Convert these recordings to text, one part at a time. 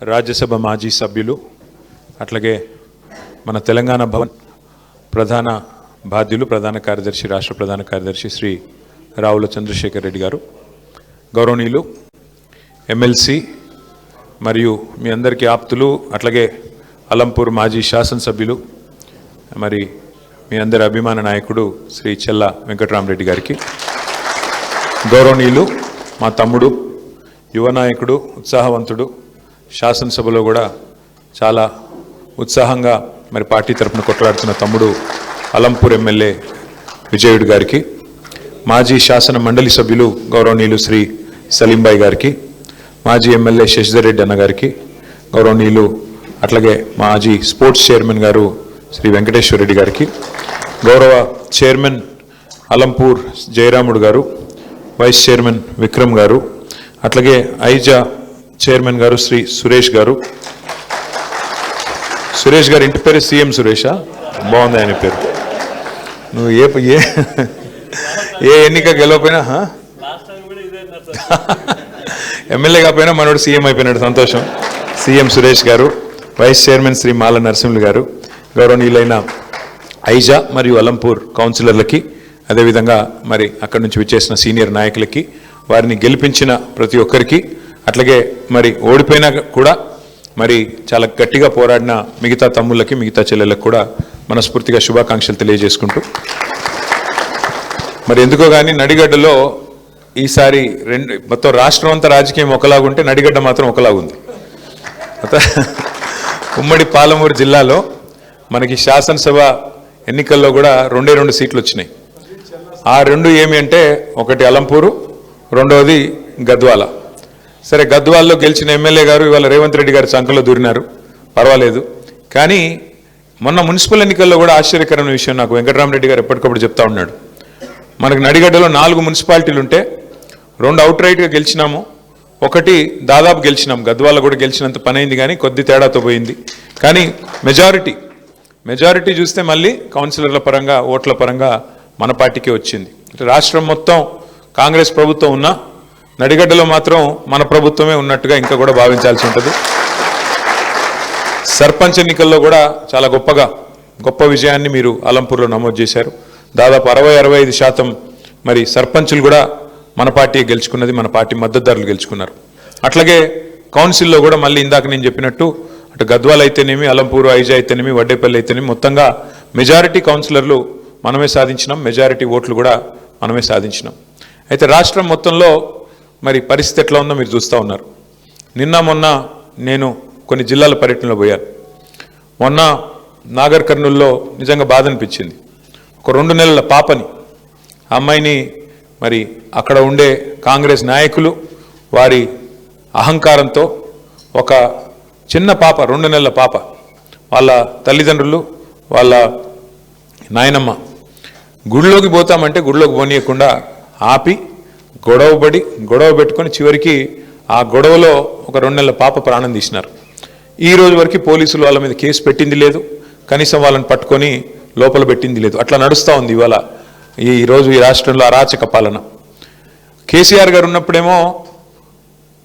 రాజ్యసభ మాజీ సభ్యులు అట్లాగే మన తెలంగాణ భవన్ ప్రధాన బాధ్యులు ప్రధాన కార్యదర్శి రాష్ట్ర ప్రధాన కార్యదర్శి శ్రీ రావుల చంద్రశేఖర్ రెడ్డి గారు, గౌరవనీయులు ఎమ్మెల్సీ మరియు మీ అందరికీ ఆప్తులు, అట్లాగే అలంపూర్ మాజీ శాసనసభ్యులు, మరి మీ అందరి అభిమాన నాయకుడు శ్రీ చెల్ల వెంకటరామరెడ్డి గారికి, గౌరవనీయులు మా తమ్ముడు, యువ నాయకుడు, ఉత్సాహవంతుడు, శాసనసభలో కూడా చాలా ఉత్సాహంగా మరి పార్టీ తరఫున కొట్లాడుతున్న తమ్ముడు అలంపూర్ ఎమ్మెల్యే విజయుడు గారికి, మాజీ శాసన మండలి సభ్యులు గౌరవనీయులు శ్రీ సలీంబాయి గారికి, మాజీ ఎమ్మెల్యే శశిధర్ రెడ్డి అన్న గారికి, గౌరవనీయులు అట్లాగే మాజీ స్పోర్ట్స్ చైర్మన్ గారు శ్రీ వెంకటేశ్వర రెడ్డి గారికి, గౌరవ చైర్మన్ అలంపూర్ జయరాముడు గారు, వైస్ చైర్మన్ విక్రమ్ గారు, అట్లాగే ఐజా చైర్మన్ గారు శ్రీ సురేష్ గారు. సురేష్ గారు ఇంటి పేరు సీఎం సురేషా? బాగుంది ఆయన పేరు. నువ్వు ఏ ఎన్నిక గెలవపోయినా ఎమ్మెల్యే కాకపోయినా మనోడు సీఎం అయిపోయినాడు, సంతోషం. సీఎం సురేష్ గారు, వైస్ చైర్మన్ శ్రీ మాల నరసింహులు గారు, గౌరవనీయులైన ఐజా మరియు అలంపూర్ కౌన్సిలర్లకి, అదేవిధంగా మరి అక్కడి నుంచి విచ్చేసిన సీనియర్ నాయకులకి, వారిని గెలిపించిన ప్రతి ఒక్కరికి, అట్లాగే మరి ఓడిపోయినా కూడా మరి చాలా గట్టిగా పోరాడిన మిగతా తమ్ముళ్ళకి, మిగతా చెల్లెళ్ళకి కూడా మనస్ఫూర్తిగా శుభాకాంక్షలు తెలియజేసుకుంటూ, మరి ఎందుకో కానీ నడిగడ్డలో ఈసారి మొత్తం రాష్ట్రం అంతా రాజకీయం ఒకలాగుంటే నడిగడ్డ మాత్రం ఒకలాగుంది. ఉమ్మడి పాలమూరు జిల్లాలో మనకి శాసనసభ ఎన్నికల్లో కూడా 2 సీట్లు వచ్చినాయి. ఆ 2 ఏమి అంటే, ఒకటి అలంపూరు, రెండవది గద్వాల. సరే, గద్వాల్లో గెలిచిన ఎమ్మెల్యే గారు ఇవాళ రేవంత్ రెడ్డి గారి సంఖలో దూరినారు, పర్వాలేదు. కానీ మొన్న మున్సిపల్ ఎన్నికల్లో కూడా ఆశ్చర్యకరమైన విషయం నాకు వెంకటరామరెడ్డి గారు ఎప్పటికప్పుడు చెప్తా ఉన్నాడు. మనకు నడిగడ్డలో 4 మున్సిపాలిటీలు ఉంటే 2 అవుట్ రైట్గా గెలిచినాము, 1 దాదాపు గెలిచినాం. గద్వాల కూడా గెలిచినంత పని అయింది, కానీ కొద్ది తేడాతో పోయింది. కానీ మెజారిటీ చూస్తే మళ్ళీ కౌన్సిలర్ల పరంగా, ఓట్ల పరంగా మన పార్టీకే వచ్చింది. రాష్ట్రం మొత్తం కాంగ్రెస్ ప్రభుత్వం ఉన్నా నడిగడ్డలో మాత్రం మన ప్రభుత్వమే ఉన్నట్టుగా ఇంకా కూడా భావించాల్సి ఉంటుంది. సర్పంచ్ ఎన్నికల్లో కూడా చాలా గొప్ప విజయాన్ని మీరు అలంపూర్లో నమోదు చేశారు. దాదాపు 60-65% మరి సర్పంచులు కూడా మన పార్టీ గెలుచుకున్నది, మన పార్టీ మద్దతుదారులు గెలుచుకున్నారు. అట్లాగే కౌన్సిల్లో కూడా మళ్ళీ ఇందాక నేను చెప్పినట్టు అటు గద్వాల్ అయితేనేమి, అలంపూరు, ఐజా అయితేనేమి, వడ్డేపల్లి అయితేనేమి, మొత్తంగా మెజారిటీ కౌన్సిలర్లు మనమే సాధించినాం, మెజారిటీ ఓట్లు కూడా మనమే సాధించినాం. అయితే రాష్ట్రం మొత్తంలో మరి పరిస్థితి ఎట్లా ఉందో మీరు చూస్తూ ఉన్నారు. మొన్న నేను కొన్ని జిల్లాల పర్యటనలో పోయాను. మొన్న నాగర్ కర్నూల్లో నిజంగా బాధ అనిపించింది. ఒక 2 నెలల పాపని, ఆ అమ్మాయిని మరి అక్కడ ఉండే కాంగ్రెస్ నాయకులు వారి అహంకారంతో, ఒక చిన్న పాప, 2 నెలల పాప, వాళ్ళ తల్లిదండ్రులు, వాళ్ళ నాయనమ్మ గుడిలోకి పోతామంటే గుడిలోకి పోనీయకుండా ఆపి గొడవ పెట్టుకొని చివరికి ఆ గొడవలో ఒక 2 నెలల పాప ప్రాణం తీసినారు. ఈ రోజు వరకు పోలీసులు వాళ్ళ మీద కేసు పెట్టింది లేదు, కనీసం వాళ్ళని పట్టుకొని లోపల పెట్టింది లేదు. అట్లా నడుస్తూ ఉంది ఇవాళ ఈరోజు ఈ రాష్ట్రంలో అరాచక పాలన. కేసీఆర్ గారు ఉన్నప్పుడేమో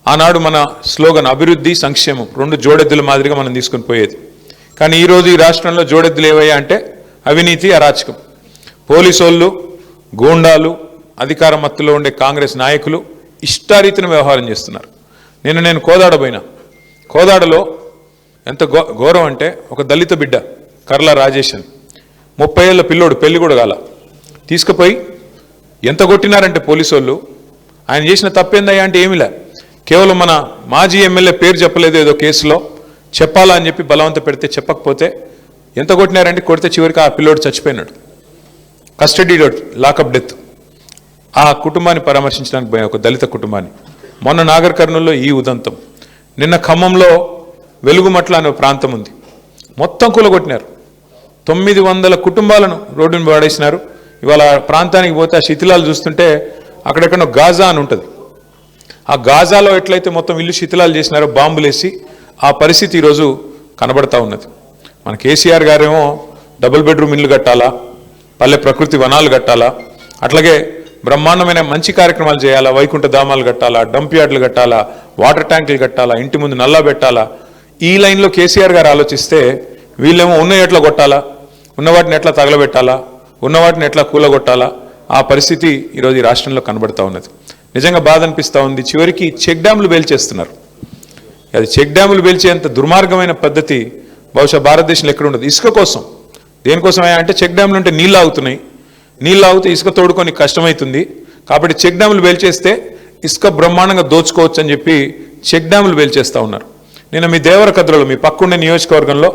ఆనాడు మన స్లోగన్ అభివృద్ధి సంక్షేమం 2 జోడెద్దుల మాదిరిగా మనం తీసుకొని పోయేది. కానీ ఈరోజు ఈ రాష్ట్రంలో జోడెద్దులు ఏవయ్యా అంటే అవినీతి, అరాచకం. పోలీసోళ్ళు, గూండాలు, అధికార మత్తులో ఉండే కాంగ్రెస్ నాయకులు ఇష్టారీతిన వ్యవహారం చేస్తున్నారు. నేను కోదాడ పోయినా. కోదాడలో ఎంత ఘోరం అంటే, ఒక దళిత బిడ్డ కర్ల రాజేష్ అని, 30 ఏళ్ళ పిల్లోడు, పెళ్లి కూడా కాల, తీసుకుపోయి ఎంత కొట్టినారంటే పోలీసు వాళ్ళు. ఆయన చేసిన తప్పేందయ్యా అంటే ఏమిలే, కేవలం మన మాజీ ఎమ్మెల్యే పేరు చెప్పలేదు ఏదో కేసులో, చెప్పాలా అని చెప్పి బలవంత పెడితే చెప్పకపోతే ఎంత కొట్టినారంటే, కొడితే చివరికి ఆ పిల్లోడు చచ్చిపోయినాడు. Custody lockup death. ఆ కుటుంబాన్ని పరామర్శించడానికి పోయిన, ఒక దళిత కుటుంబాన్ని. మొన్న నాగర్ కర్నూల్లో ఈ ఉదంతం. నిన్న ఖమ్మంలో వెలుగుమట్ల అనే ప్రాంతం ఉంది, మొత్తం కూలగొట్టినారు. 900 కుటుంబాలను రోడ్డును పడేసినారు. ఇవాళ ప్రాంతానికి పోతే ఆ శిథిలాలు చూస్తుంటే అక్కడెక్కడో గాజా అని ఉంటుంది. ఆ గాజాలో ఎట్లయితే మొత్తం ఇల్లు శిథిలాలు చేసినారో బాంబులేసి, ఆ పరిస్థితి ఈరోజు కనబడతా ఉన్నది. మన కేసీఆర్ గారేమో డబుల్ బెడ్రూమ్ ఇల్లు కట్టాలా, పల్లె ప్రకృతి వనాలు కట్టాలా, అట్లాగే బ్రహ్మాండమైన మంచి కార్యక్రమాలు చేయాలా, వైకుంఠ ధామాలు కట్టాలా, డంప్ యార్డులు కట్టాలా, వాటర్ ట్యాంకులు కట్టాలా, ఇంటి ముందు నల్లా పెట్టాలా, ఈ లైన్లో కేసీఆర్ గారు ఆలోచిస్తే వీళ్ళేమో ఉన్న ఎట్లా కొట్టాలా, ఉన్నవాటిని ఎట్లా తగలబెట్టాలా, ఉన్నవాటిని ఎట్లా కూలగొట్టాలా, ఆ పరిస్థితి ఈరోజు ఈ రాష్ట్రంలో కనబడతా ఉన్నది. నిజంగా బాధ అనిపిస్తూ ఉంది. చివరికి చెక్ డ్యాములు పేల్చేస్తున్నారు. అది చెక్ డ్యాములు పేల్చేంత దుర్మార్గమైన పద్ధతి బహుశా భారతదేశంలో ఎక్కడ ఉండదు. ఇసుక కోసం, దేనికోసం అంటే చెక్ డ్యాములు అంటే నీళ్ళు ఆగుతున్నాయి, నీళ్ళు ఆగితే ఇసుక తోడుకొని కష్టమవుతుంది కాబట్టి చెక్ డ్యాములు పేల్చేస్తే ఇసుక బ్రహ్మాండంగా దోచుకోవచ్చు అని చెప్పి చెక్ డ్యాములు పేల్చేస్తూ ఉన్నారు. నేను మీ దేవరకద్రలో మీ పక్కుండే నియోజకవర్గంలో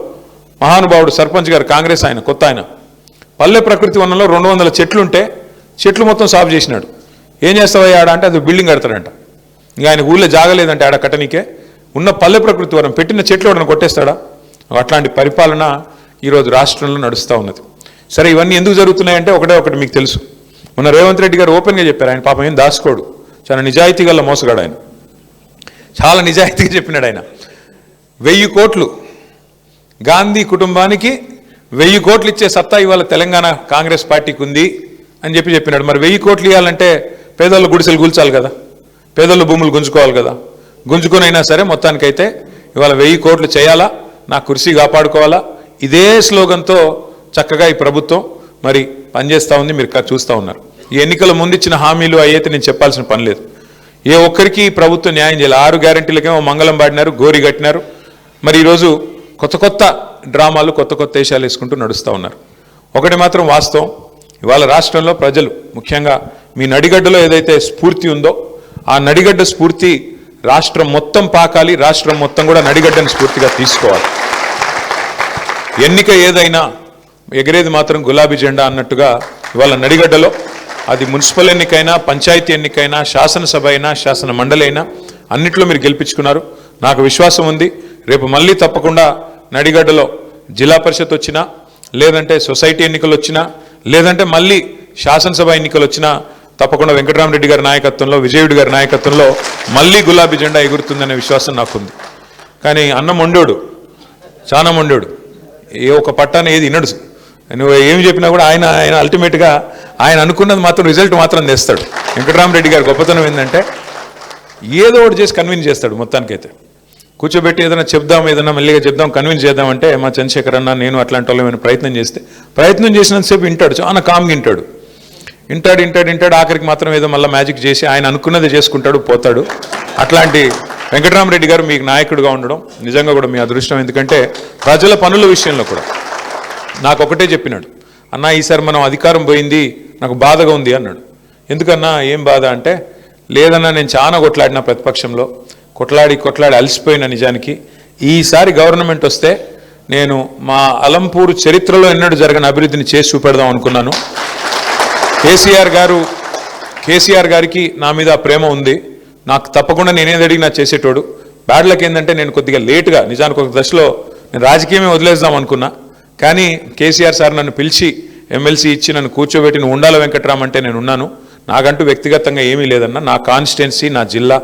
మహానుభావుడు సర్పంచ్ గారు కాంగ్రెస్ ఆయన కొత్త ఆయన పల్లె ప్రకృతి వనంలో 200 చెట్లు ఉంటే చెట్లు మొత్తం సాఫ్ చేసినాడు. ఏం చేస్తావయ్యా ఆడ అంటే అది బిల్డింగ్ కడతాడంట. ఇంకా ఆయన ఊళ్ళో జాగలేదంటే ఆడ కట్టనికే ఉన్న పల్లె ప్రకృతి వనం పెట్టిన చెట్లు వాడని కొట్టేస్తాడా? అట్లాంటి పరిపాలన ఈరోజు రాష్ట్రంలో నడుస్తూ ఉన్నది. సరే, ఇవన్నీ ఎందుకు జరుగుతున్నాయంటే ఒకటి మీకు తెలుసు. మొన్న రేవంత్ రెడ్డి గారు ఓపెన్గా చెప్పారు. ఆయన పాపం ఏం దాచుకోడు, చాలా నిజాయితీ గల మోసగాడు ఆయన. చాలా నిజాయితీగా చెప్పినాడు ఆయన. 1000 కోట్లు గాంధీ కుటుంబానికి 1000 కోట్లు ఇచ్చే సత్తా ఇవాళ తెలంగాణ కాంగ్రెస్ పార్టీకి ఉంది అని చెప్పినాడు. మరి 1000 కోట్లు ఇవ్వాలంటే పేదోళ్ళ గుడిసెలు కూల్చాలి కదా, పేదోళ్ళ భూములు గుంజుకోవాలి కదా. గుంజుకునైనా సరే మొత్తానికైతే ఇవాళ 1000 కోట్లు చేయాలా, నా కుర్సీ కాపాడుకోవాలా, ఇదే స్లోగన్తో చక్కగా ఈ ప్రభుత్వం మరి పనిచేస్తూ ఉంది. మీరు చూస్తూ ఉన్నారు. ఈ ఎన్నికల ముందు ఇచ్చిన హామీలు అయితే నేను చెప్పాల్సిన పని లేదు. ఏ ఒక్కరికి ఈ ప్రభుత్వం న్యాయం చేయాలి. 6 గ్యారెంటీలకేమో మంగళం పాడినారు, గోరి కట్టినారు. మరి ఈరోజు కొత్త డ్రామాలు, కొత్త వేషాలు వేసుకుంటూ నడుస్తూ ఉన్నారు. ఒకటి మాత్రం వాస్తవం, ఇవాళ రాష్ట్రంలో ప్రజలు ముఖ్యంగా మీ నడిగడ్డలో ఏదైతే స్ఫూర్తి ఉందో ఆ నడిగడ్డ స్ఫూర్తి రాష్ట్రం మొత్తం పాకాలి. రాష్ట్రం మొత్తం కూడా నడిగడ్డని స్ఫూర్తిగా తీసుకోవాలి. ఎన్నిక ఏదైనా ఎగిరేది మాత్రం గులాబీ జెండా అన్నట్టుగా ఇవాళ నడిగడ్డలో అది మున్సిపల్ ఎన్నికైనా, పంచాయతీ ఎన్నికైనా, శాసనసభ అయినా, శాసన మండలి అయినా అన్నిట్లో మీరు గెలిపించుకున్నారు. నాకు విశ్వాసం ఉంది, రేపు మళ్ళీ తప్పకుండా నడిగడ్డలో జిల్లా పరిషత్ వచ్చినా, లేదంటే సొసైటీ ఎన్నికలు వచ్చినా, లేదంటే మళ్ళీ శాసనసభ ఎన్నికలు వచ్చినా తప్పకుండా వెంకటరామరెడ్డి గారి నాయకత్వంలో, విజయుడి గారి నాయకత్వంలో మళ్ళీ గులాబీ జెండా ఎగురుతుందనే విశ్వాసం నాకుంది. కానీ అన్న మొండోడు, చాలా మొండోడు, ఏ ఒక పట్టాన్ని ఏది వినడు. నువ్వు ఏమి చెప్పినా కూడా ఆయన అల్టిమేట్గా ఆయన అనుకున్నది మాత్రం రిజల్ట్ మాత్రం తెస్తాడు. వెంకటరామరెడ్డి గారి గొప్పతనం ఏంటంటే ఏదో ఒకటి చేసి కన్విన్స్ చేస్తాడు. మొత్తానికైతే కూర్చోబెట్టి ఏదైనా చెప్దాం, ఏదైనా మెల్లిగా చెప్దాం, కన్విన్స్ చేద్దామంటే మా చంద్రశేఖర్ అన్న నేను అట్లాంటి వాళ్ళు ఏమైనా ప్రయత్నం చేసినంతసేపు వింటాడు, చాలా కామ్గా వింటాడు. ఆఖరికి మాత్రం ఏదో మళ్ళీ మ్యాజిక్ చేసి ఆయన అనుకున్నది చేసుకుంటాడు, పోతాడు. అట్లాంటి వెంకటరామరెడ్డి గారు మీకు నాయకుడిగా ఉండడం నిజంగా కూడా మీ అదృష్టం. ఎందుకంటే ప్రజల పనుల విషయంలో కూడా నాకు ఒకటే చెప్పినాడు, అన్న ఈసారి మనం అధికారం పోయింది, నాకు బాధగా ఉంది అన్నాడు. ఎందుకన్నా ఏం బాధ అంటే, లేదన్నా నేను చాలా కొట్లాడినా ప్రతిపక్షంలో, కొట్లాడి అలసిపోయిన. నిజానికి ఈసారి గవర్నమెంట్ వస్తే నేను మా అలంపూరు చరిత్రలో ఎన్నడూ జరగని అభివృద్ధిని చేసి చూపెడదాం అనుకున్నాను. కేసీఆర్ గారికి నా మీద ప్రేమ ఉంది, నాకు తప్పకుండా నేనేది అడిగినా చేసేటోడు. బ్యాడ్ లక్ ఏంటంటే నేను కొద్దిగా లేటుగా, నిజానికి ఒక దశలో నేను రాజకీయమే వదిలేద్దాం అనుకున్నా. కానీ కేసీఆర్ సార్ నన్ను పిలిచి ఎమ్మెల్సీ ఇచ్చి నన్ను కూర్చోబెట్టి నువ్వు ఉండాలి వెంకట్రామ్ అంటే నేను ఉన్నాను. నాకంటూ వ్యక్తిగతంగా ఏమీ లేదన్నా, నా కాన్స్టిట్యున్సీ, నా జిల్లా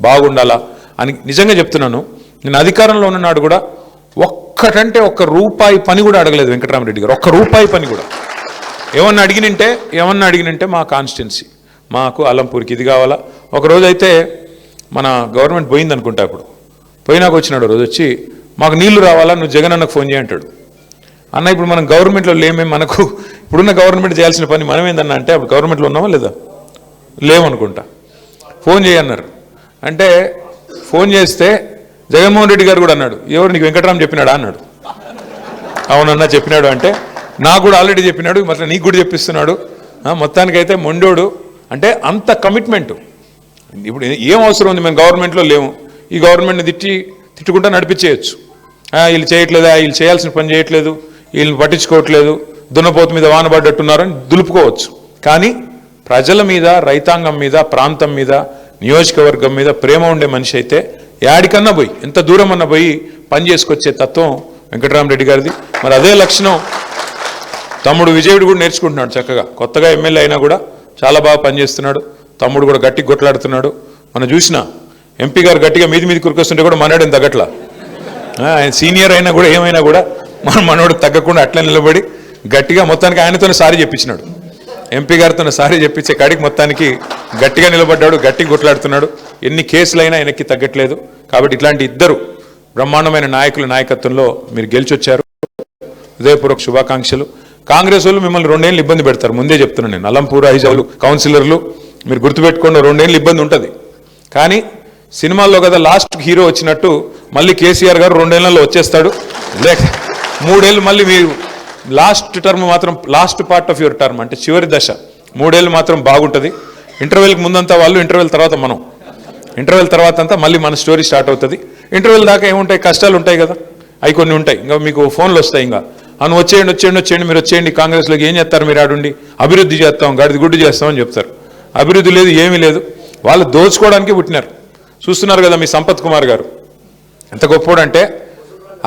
బాగుండాలా అని నిజంగా చెప్తున్నాను. నేను అధికారంలో ఉన్ననాడు కూడా ఒక్క రూపాయి పని కూడా అడగలేదు వెంకటరామరెడ్డి గారు, ఒక్క రూపాయి పని కూడా. ఏమన్నా అడిగినంటే మా కాన్స్టిట్యున్సీ, మాకు అలంపూర్కి ఇది కావాలా. ఒకరోజు అయితే మన గవర్నమెంట్ పోయింది అనుకుంటా, అప్పుడు పోయినాక వచ్చినాడు రోజు వచ్చి, మాకు నీళ్లు రావాలా, నువ్వు జగన్ అన్నకు ఫోన్ చేయంటాడు. అన్న ఇప్పుడు మనం గవర్నమెంట్లో లేమే, మనకు ఇప్పుడున్న గవర్నమెంట్ చేయాల్సిన పని మనం ఏందన్నా అంటే, అప్పుడు గవర్నమెంట్లో ఉన్నామా లేదా, లేవనుకుంటా, ఫోన్ చేయన్నారు. అంటే ఫోన్ చేస్తే జగన్మోహన్ రెడ్డి గారు కూడా అన్నాడు, ఎవరు నీకు వెంకటరామ్ చెప్పినాడా అన్నాడు. అవునన్నా చెప్పినాడు అంటే, నాకు కూడా ఆల్రెడీ చెప్పినాడు, మరి నీకు కూడా చెప్పిస్తున్నాడు. మొత్తానికైతే మొండోడు. అంటే అంత కమిట్మెంటు. ఇప్పుడు ఏం అవసరం ఉంది, మేము గవర్నమెంట్లో లేము, ఈ గవర్నమెంట్ని తిట్టుకుంటా నడిపించేయచ్చు. వీళ్ళు చేయట్లేదా, వీళ్ళు చేయాల్సిన పని చేయట్లేదు, వీళ్ళని పట్టించుకోవట్లేదు, దున్నపోతు మీద వానబడ్డట్టున్నారని దులుపుకోవచ్చు. కానీ ప్రజల మీద, రైతాంగం మీద, ప్రాంతం మీద, నియోజకవర్గం మీద ప్రేమ ఉండే మనిషి అయితే యాడికన్నా పోయి, ఎంత దూరం అన్నా పోయి పని చేసుకొచ్చే తత్వం వెంకటరామరెడ్డి గారిది. మరి అదే లక్షణం తమ్ముడు విజయుడు కూడా నేర్చుకుంటున్నాడు చక్కగా. కొత్తగా ఎమ్మెల్యే అయినా కూడా చాలా బాగా పనిచేస్తున్నాడు. తమ్ముడు కూడా గట్టిగా కొట్లాడుతున్నాడు. మనం చూసిన ఎంపీ గారు గట్టిగా మీది కురికొస్తుంటే కూడా మనోడేం తగ్గట్లా. ఆయన సీనియర్ అయినా కూడా ఏమైనా కూడా మనోడు తగ్గకుండా అట్లా నిలబడి గట్టిగా మొత్తానికి ఆయనతోనే సారీ చెప్పించినాడు. ఎంపీ గారితో సారీ చెప్పించే కాడికి మొత్తానికి గట్టిగా నిలబడ్డాడు, గట్టిగా కొట్లాడుతున్నాడు. ఎన్ని కేసులైనా ఆయనకి తగ్గట్లేదు. కాబట్టి ఇట్లాంటి ఇద్దరు బ్రహ్మాండమైన నాయకుల నాయకత్వంలో మీరు గెలిచొచ్చారు. హృదయపూర్వక శుభాకాంక్షలు. కాంగ్రెస్ వాళ్ళు మిమ్మల్ని 2 ఏళ్ళు ఇబ్బంది పెడతారు, ముందే చెప్తున్నాను నేను. అలంపూర్ ఐజాలు కౌన్సిలర్లు మీరు గుర్తుపెట్టుకోండి, 2 ఏళ్ళు ఇబ్బంది ఉంటుంది. కానీ సినిమాల్లో కదా లాస్ట్ హీరో వచ్చినట్టు మళ్ళీ కేసీఆర్ గారు 2 ఏళ్లలో వచ్చేస్తాడు. లేక 3 ఏళ్ళు మళ్ళీ మీరు లాస్ట్ టర్మ్ మాత్రం, last part of your term అంటే చివరి దశ 3 ఏళ్ళు మాత్రం బాగుంటుంది. ఇంటర్వెల్కి ముందంతా వాళ్ళు, ఇంటర్వెల్ తర్వాత మనం, ఇంటర్వెల్ తర్వాత అంతా మళ్ళీ మన స్టోరీ స్టార్ట్ అవుతుంది. ఇంటర్వెల్ దాకా ఏముంటాయి, కష్టాలు ఉంటాయి కదా, అవి కొన్ని ఉంటాయి. ఇంకా మీకు ఫోన్లు వస్తాయి, ఇంకా అని వచ్చేయండి మీరు వచ్చేయండి కాంగ్రెస్లోకి, ఏం చేస్తారు మీరు ఆడుండి, అభివృద్ధి చేస్తాం, గడిది గుడ్డు చేస్తామని చెప్తారు. అభివృద్ధి లేదు, ఏమీ లేదు. వాళ్ళు దోచుకోవడానికి పుట్టినారు. చూస్తున్నారు కదా మీ సంపత్ కుమార్ గారు ఎంత గొప్పోడంటే,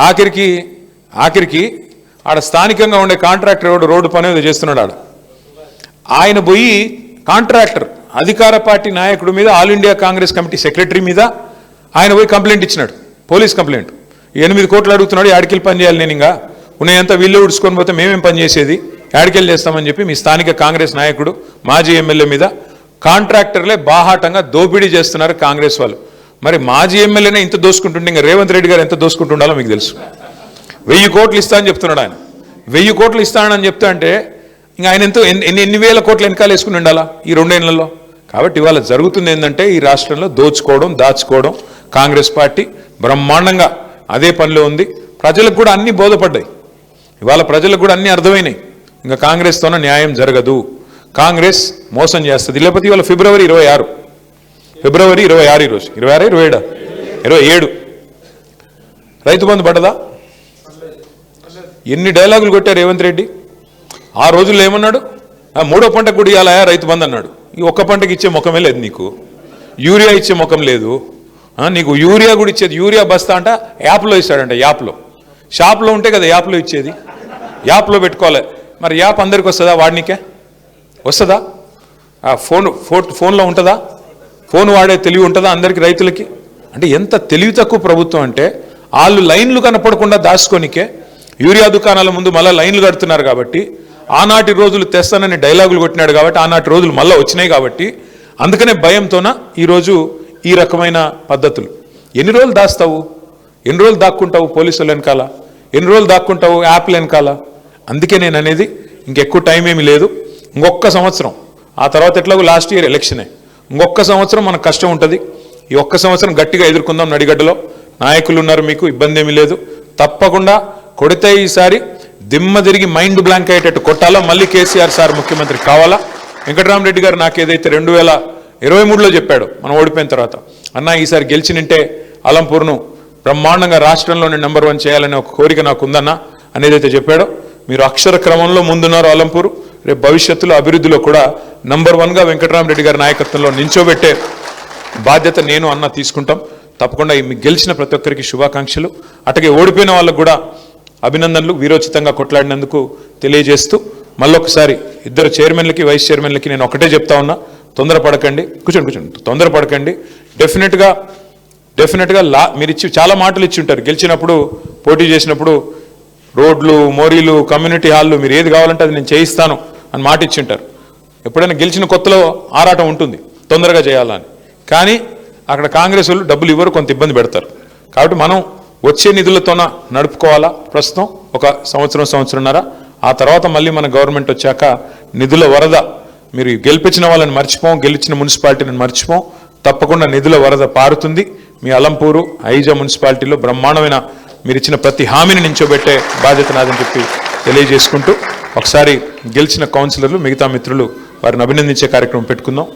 ఆఖరికి ఆడ స్థానికంగా ఉండే కాంట్రాక్టర్ రోడ్డు పని ఏదో చేస్తున్నాడు ఆడ. ఆయన పోయి కాంట్రాక్టర్ అధికార పార్టీ నాయకుడి మీద, all India Congress committee secretary మీద ఆయన పోయి కంప్లైంట్ ఇచ్చినాడు, పోలీస్ కంప్లైంట్. 8 కోట్లు అడుగుతున్నాడు, యాడికెళ్ళి పని చేయాలి, నేను ఇంకా ఉన్నాయంతా వీళ్ళు ఉడుచుకొని పోతే మేమేం పని చేసేది, యాడికెళ్ళి చేస్తామని చెప్పి మీ స్థానిక కాంగ్రెస్ నాయకుడు మాజీ ఎమ్మెల్యే మీద కాంట్రాక్టర్లే బాహాటంగా దోపిడీ చేస్తున్నారు కాంగ్రెస్ వాళ్ళు. మరి మాజీ ఎమ్మెల్యేనే ఇంత దోసుకుంటుండే, ఇంకా రేవంత్ రెడ్డి గారు ఎంత దోసుకుంటుండాలో మీకు తెలుసు. 1000 కోట్లు ఇస్తా అని చెప్తున్నాడు ఆయన. 1000 కోట్లు ఇస్తానని చెప్తా అంటే ఇంకా ఆయన ఎంతో ఎన్ని వేల కోట్లు వెనకాల వేసుకుని ఉండాలా ఈ 2 ఏళ్లలో. కాబట్టి ఇవాళ జరుగుతుంది ఏంటంటే, ఈ రాష్ట్రంలో దోచుకోవడం, దాచుకోవడం. కాంగ్రెస్ పార్టీ బ్రహ్మాండంగా అదే పనిలో ఉంది. ప్రజలకు కూడా అన్ని బోధపడ్డాయి, ఇవాళ ప్రజలకు కూడా అన్ని అర్థమైనాయి. ఇంకా కాంగ్రెస్తోనే న్యాయం జరగదు, కాంగ్రెస్ మోసం చేస్తుంది. లేకపోతే ఇవాళ ఫిబ్రవరి 26 ఈరోజు 26, 27 రైతు బంధు పడ్డదా? ఎన్ని డైలాగులు కొట్టారు రేవంత్ రెడ్డి. ఆ రోజుల్లో ఏమన్నాడు, 3వ పంటకు కూడా ఇవ్వాలా రైతు బంధు అన్నాడు. ఈ ఒక్క పంటకి ఇచ్చే ముఖమే లేదు నీకు, యూరియా ఇచ్చే ముఖం లేదు నీకు. యూరియా కూడా ఇచ్చేది, యూరియా బస్తా అంట యాప్లో ఇస్తాడంట. యాప్లో, షాప్లో ఉంటే కదా యాప్లో ఇచ్చేది, యాప్లో పెట్టుకోవాలి. మరి యాప్ అందరికి వస్తుందా, వాడినికే వస్తుందా? ఫోన్లో ఉంటుందా? ఫోన్ వాడే తెలివి ఉంటుందా అందరికీ, రైతులకి? అంటే ఎంత తెలివి తక్కువ ప్రభుత్వం అంటే, వాళ్ళు లైన్లు కనపడకుండా దాచుకోనికే యూరియా దుకాణాల ముందు మళ్ళీ లైన్లు కడుతున్నారు. కాబట్టి ఆనాటి రోజులు తెస్తానని డైలాగులు కొట్టినాడు కాబట్టి ఆనాటి రోజులు మళ్ళీ వచ్చినాయి. కాబట్టి అందుకనే భయంతోన ఈరోజు ఈ రకమైన పద్ధతులు. ఎన్ని రోజులు దాస్తావు, ఎన్ని రోజులు దాక్కుంటావు పోలీసుల వెనకాల, ఎన్ని రోజులు దాక్కుంటావు యాప్ల వెనకాల? అందుకే నేను అనేది ఇంకెక్కువ టైం ఏమీ లేదు, ఇంకొక సంవత్సరం. ఆ తర్వాత ఎట్లాగో లాస్ట్ ఇయర్ ఎలక్షనే, ఇంకొక సంవత్సరం మనకు కష్టం ఉంటుంది. ఈ ఒక్క సంవత్సరం గట్టిగా ఎదుర్కొందాం. నడిగడ్డలో నాయకులు ఉన్నారు, మీకు ఇబ్బంది ఏమీ లేదు. తప్పకుండా కొడితే ఈసారి దిమ్మ తిరిగి మైండ్ బ్లాంక్ అయ్యేటట్టు కొట్టాలా. మళ్ళీ కేసీఆర్ సార్ ముఖ్యమంత్రి కావాలా. వెంకటరామరెడ్డి గారు నాకు ఏదైతే 2023లో చెప్పాడు మనం ఓడిపోయిన తర్వాత, అన్న ఈసారి గెలిచినంటే అలంపూర్ను బ్రహ్మాండంగా రాష్ట్రంలోనే నెంబర్ 1 చేయాలనే ఒక కోరిక నాకు ఉందన్న అనేదైతే చెప్పాడో, మీరు అక్షర క్రమంలో ముందున్నారు అలంపూరు. రేపు భవిష్యత్తులో అభివృద్ధిలో కూడా నెంబర్ 1గా వెంకటరామరెడ్డి గారి నాయకత్వంలో నించోబెట్టే బాధ్యత నేను అన్న తీసుకుంటాం. తప్పకుండా మీకు గెలిచిన ప్రతి ఒక్కరికి శుభాకాంక్షలు. అట్లాగే ఓడిపోయిన వాళ్ళకు కూడా అభినందనలు, వీరోచితంగా కొట్లాడినందుకు తెలియజేస్తూ మళ్ళొకసారి ఇద్దరు చైర్మన్లకి, వైస్ చైర్మన్లకి నేను ఒకటే చెప్తా ఉన్నా, తొందరపడకండి. కూర్చోండి, తొందరపడకండి. డెఫినెట్గా మీరు చాలా మాటలు ఇచ్చి ఉంటారు. గెలిచినప్పుడు, పోటీ చేసినప్పుడు రోడ్లు, మోరీలు, కమ్యూనిటీ హాళ్ళు, మీరు ఏది కావాలంటే అది నేను చేయిస్తాను అని మాట ఇచ్చి ఉంటారు. ఎప్పుడైనా గెలిచిన కొత్తలో ఆరాటం ఉంటుంది తొందరగా చేయాలని. కానీ అక్కడ కాంగ్రెస్ వాళ్ళు డబ్బులు ఇవ్వరు, కొంత ఇబ్బంది పెడతారు. కాబట్టి మనం వచ్చే నిధులతోన నడుపుకోవాలా. ప్రస్తుతం ఒక సంవత్సరంన్నర, ఆ తర్వాత మళ్ళీ మన గవర్నమెంట్ వచ్చాక నిధుల వరద, మీరు గెలిపించిన వాళ్ళని మర్చిపోం, గెలిచిన మున్సిపాలిటీని మర్చిపోం. తప్పకుండా నిధుల వరద పారుతుంది. మీ అలంపూరు, ఐజా మున్సిపాలిటీలో బ్రహ్మాండమైన మీరు ఇచ్చిన ప్రతి హామీని నించోబెట్టే బాధ్యత నాదని చెప్పి తెలియజేసుకుంటూ, ఒకసారి గెలిచిన కౌన్సిలర్లు, మిగతా మిత్రులు వారిని అభినందించే కార్యక్రమం పెట్టుకుందాం.